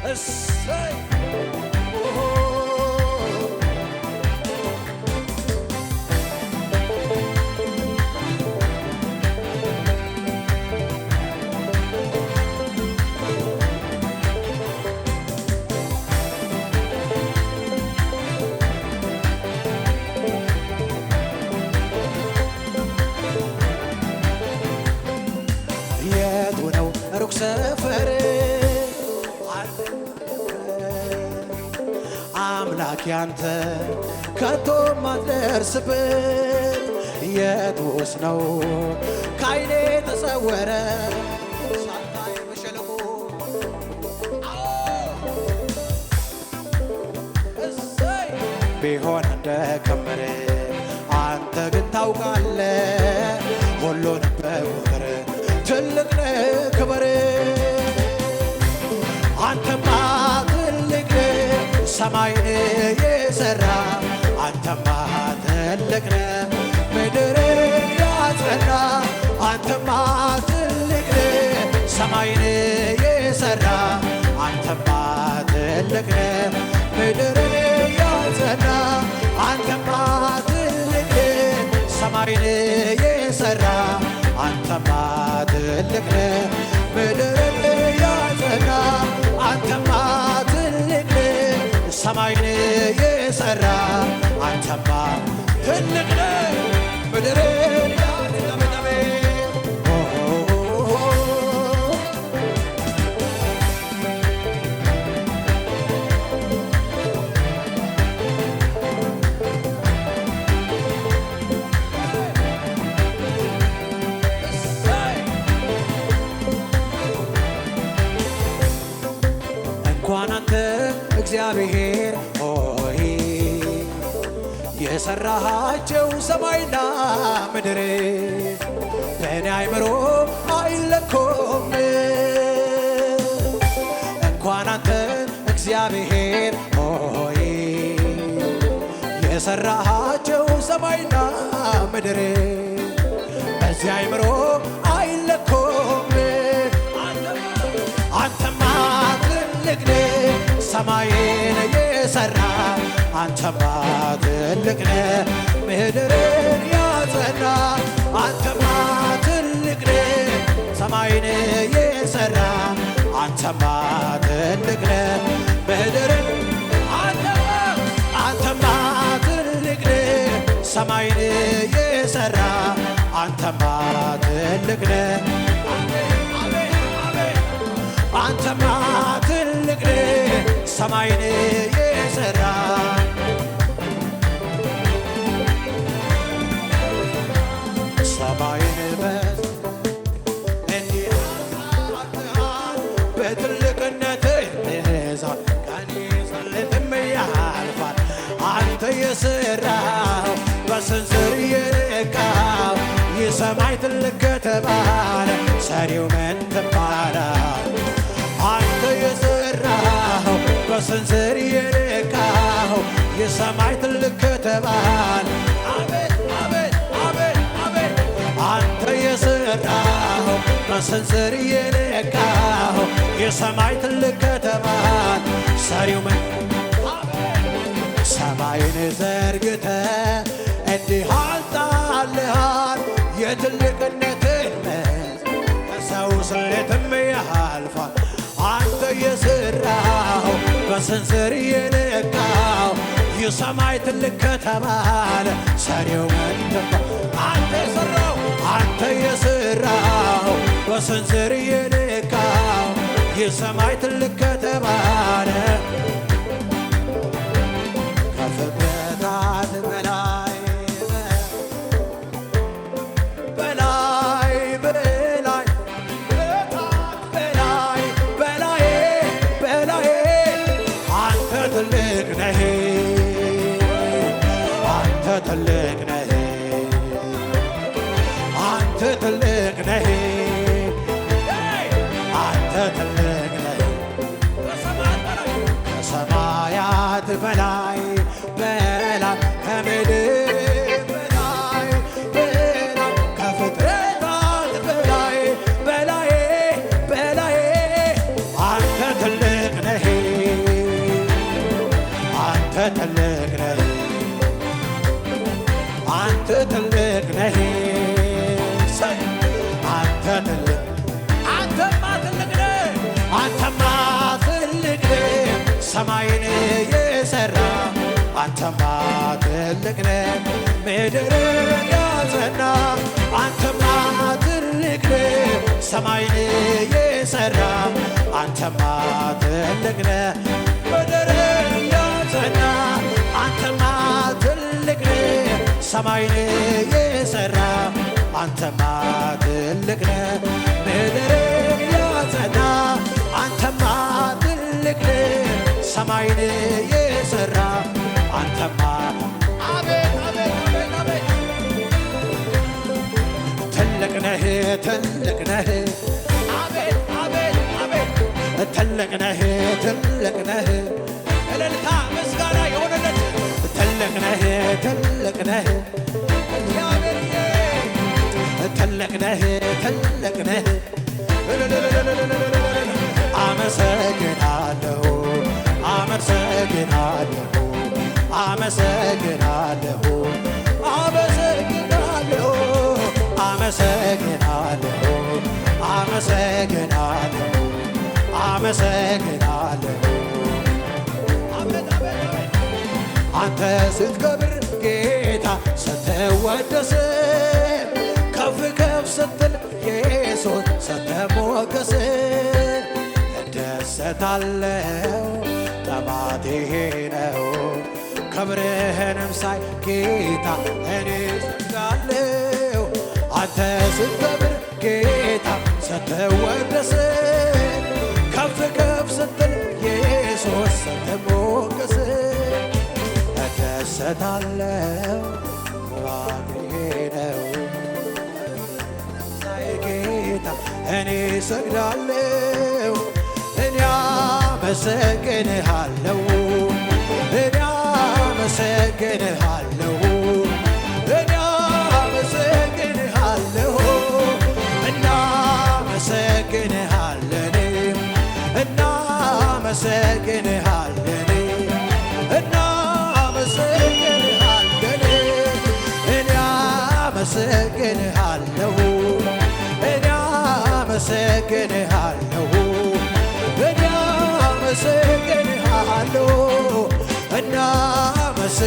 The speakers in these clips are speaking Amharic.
እሰይ የቱ ነው ሩቅ ሰፈር አምላክ ያንተ ከቶ ማትደርስበት የቱስ ነው ከዓይኔ ተሰወረ ሳታይ በሸለቆ እሰይ ቢሆን እንደ ክምር አንተ ግን ታውቃለህ ሁሉንም በቁጥር ትልቅ ነህ ክበር አንተማ ትልቅ ነህ ሰማይን የሠራ አንተማ ትልቅ ነህ ምድርን ያጸና አንተማ ትልቅ ነህ ሰማይን የሠራ አንተማ ትልቅ ነህ ምድርን ያጸና አንተማ ትልቅ ነህ ሰማይን የሠራ አንተማ ትልቅ ነህ ምድርን ያጸና አንተማ ትልቅ ነህ ሰማይን የሠራ አንተማ ትልቅ ነህ ምድርን ያጸና እንኳን አንተ እግዚአብሔር ሆይ የሠራሃቸው ሰማይና ምድር በእኔ አእምሮ አይለኩም እንኳን አንተ እግዚአብሔር ሆይ የሠራሃቸው ሰማይና ምድር በዚህ አእምሮ አይለኩም አንተማ ትልቅ ነህ ሰማይን የሠራ አንተማ ትልቅ ነህ ምድርን ያጸና አንተማ ትልቅ ነህ ሰማይን የሠራ አንተማ ትልቅ ነህ ምድርን አንተማ ትልቅ ነህ ሰማይን የሠራ አንተማ ትልቅ ነህ አንተማ ትልቅ ነህ ሰማይን የሠራ ሰማይን እንዲህ አርገሃል በትልቅነትህ ይዛል ቀን ይዘልጥም ያልፋል አንተ የሠራኸው በስንዝር የነካው የሰማይ ትልቅ ከተባለ ሰሪው ምን ትባላለህ አንተ የሠራኸው በስንዝር የነካኸው የሰማይ ትልቅ ከተባለ አቤት አቤት አቤት አቤት አንተ የሠራኸው በስንዝር የነካኸው የሰማይ ትልቅ ከተባለ ሰሪው ምን ሰማይን ዘርግተህ እንዲህ አንጣለሃል የትልቅነትህን ከሰው ስሌትም ያልፋል አንተ የሠራኸው በስንዝር የነካው የሰማይ ትልቅ ከተባለ ሰሪው ምን ትባላለህ አንተ የሠራኸው በስንዝር የነካው የሰማይ ትልቅ ከተባለ ከፍጥረታት በላይ በላይ በላይ በላይ በላይ በላይ አንተ ትልቅ ነህ አንተ ትልቅ ነህ አንተ ትልቅ ነህ አንተ ትልቅ ነህ ከሰማያት በላይ በላይ ከምድር በላይ በላይ ከፍጥረታት በላይ በላይ በላይ አንተ ትልቅ ነህ አንተ ትልቅ ነህ አንተ ትልቅ አንተማ ትልቅ ነህ አንተማ ትልቅ ነህ ሰማይን የሠራ አንተማ ትልቅ ነህ ምድርን ያጸና አንተማ ትልቅ ነህ ሰማይን የሠራ አንተማ ትልቅ ነህ ምድርን ያጸና አንተማ ትልቅ ነህ ሰማይን የሠራ አንተማ ትልቅ ነህ ምድርን ያጸና አንተማ ትልቅ ነህ ሰማይን የሠራ አንተማ አቤት አቤት አቤት አቤት ትልቅ ነህ ትልቅ ነህ አቤት አቤት አቤት ትልቅ ነህ ትልቅ ነህ እልልታ ምስጋና የሆነለት ትልቅ ነህ ትልቅ ነህ እግዚአብሔርዬ ትልቅ ነህ ትልቅ ነህ አመሰግናለሁ አመሰግናለሁ አመሰግናለሁ አመሰግናለሁ አመሰግናለሁ አመሰግናለሁ አመሰግናለሁ አንተ ስትከብር ጌታ ስትወደስ ከፍ ከፍ ስትል ኢየሱስ ስትሞገስ እደሰታለሁ ጥማቴ ነው ክብርህንም ሳይ ጌታ እኔ እሰግዳለሁ አንተ ስትከብር ጌታ ስትወደስ ከፍ ከፍ ስትል ኢየሱስ ስትሞገስ እደሰታለሁ ጥማቴ ነው ሳይ ጌታ እኔ እሰግዳለሁ እኔ አመሰግንሃለሁ እኔ አመሰግንሃለሁ እኔ አመሰግንሃለሁ እናመሰግንሃለን እናመሰግንሃለን እናመሰግንሃለን እኔ አመሰግንሃለሁ እኔ አመሰግንሃለሁ እኔ አመሰግንሃለሁ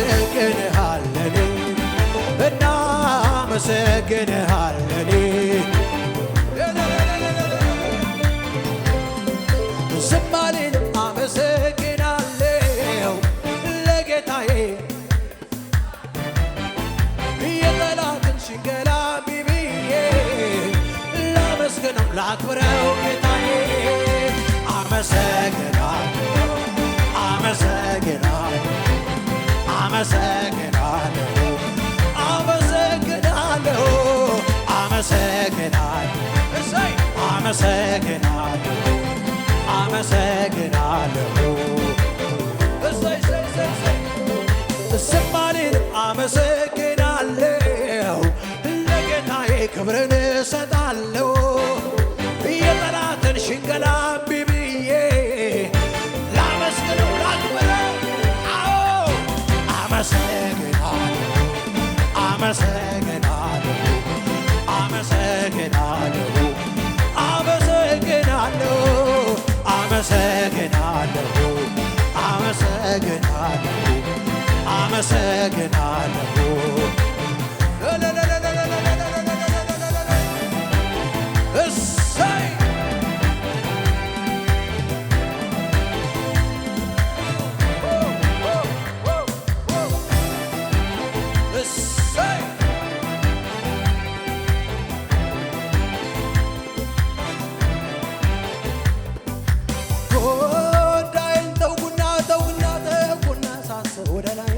እናመሰግንሃለን እናመሰግንሃለን ዝም አልልም አመሰግናለሁ ለጌታዬ የጠላትን ሽንገላ ብዬ ላመስግነው ላክብረው ጌታዬ አመሰግናለሁ አመሰግናለሁ አመሰግናለሁ አመሰግናለሁ አመሰግናለሁ እሰይ አመሰግናለሁ አመሰግናለሁ እሰይ እሰይ እሰይ ዝም አልልም አመሰግናለሁ ለጌታዬ ክብርን እሰጣለሁ የጠላትን ሽንገላ ብዬ ላመስግነው ላክብረው አዎ አመሰግናለሁ አመሰግናለሁ አመሰግናለሁ አመሰግናለሁ አመሰግናለሁ አመሰግናለሁ አመሰግናለሁ እሰይ እሰይ ጉዳይን ተውኩና ተውኩና ተውኩና ሳስብ ወደ ላይ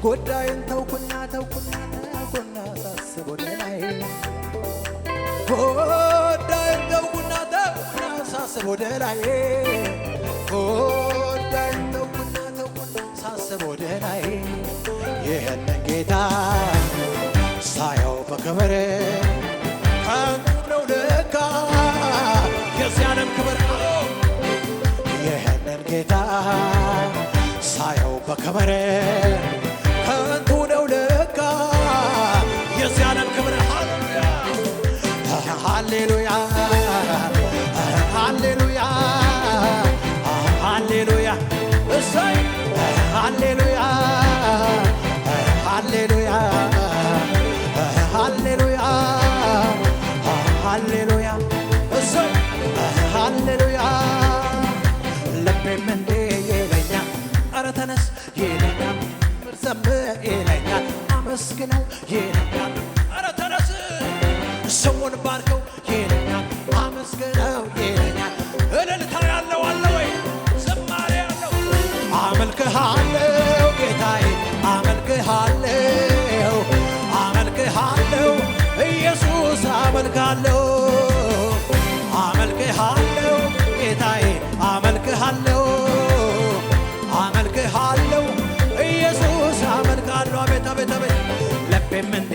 ጉዳይን ተውኩና ተውኩና ተውኩና ሳስብ ወደ ላይ ጉዳይን ተውኩና ተውኩና ሳስብ ወደ ላይ ጉዳይን ተውኩና ተውኩና ሳስብ ወደ ላይ ይህንን ጌታ ሳየው በክብር ከንቱ ነው ለካ የዚያንም ክብር ይህንን ጌታ ሳየው በክብር ከንቱ ነው ለካ ሃሌሉያ ሃሌሉያ ሃሌሉያ እሰይ ሃሌሉያ ሃሌሉያ ሃሌሉያ ሃሌሉያ እሰይ ሃሌሉያ ልቤም እንዴ ይለኛል ኧረ ተነስ ይለኛል ዘምር ይለኛል አመስግነው ይለኛል ኧረ ተነስ ስሙን ባርከው ይለኛል አመስግነው ይለኛል እልልታ ያለው አለ ወይ ዝማሬ ያለው አመልክሃለሁ ጌታዬ አመልክሃለሁ አመልክሃለሁ ኢየሱስ አመልክሃለሁ አመልክሃለሁ ጌታዬ አመልክሃለሁ አመልክሃለሁ ኢየሱስ አመልክሃለሁ አቤት አቤት አቤት ልቤም እንዴ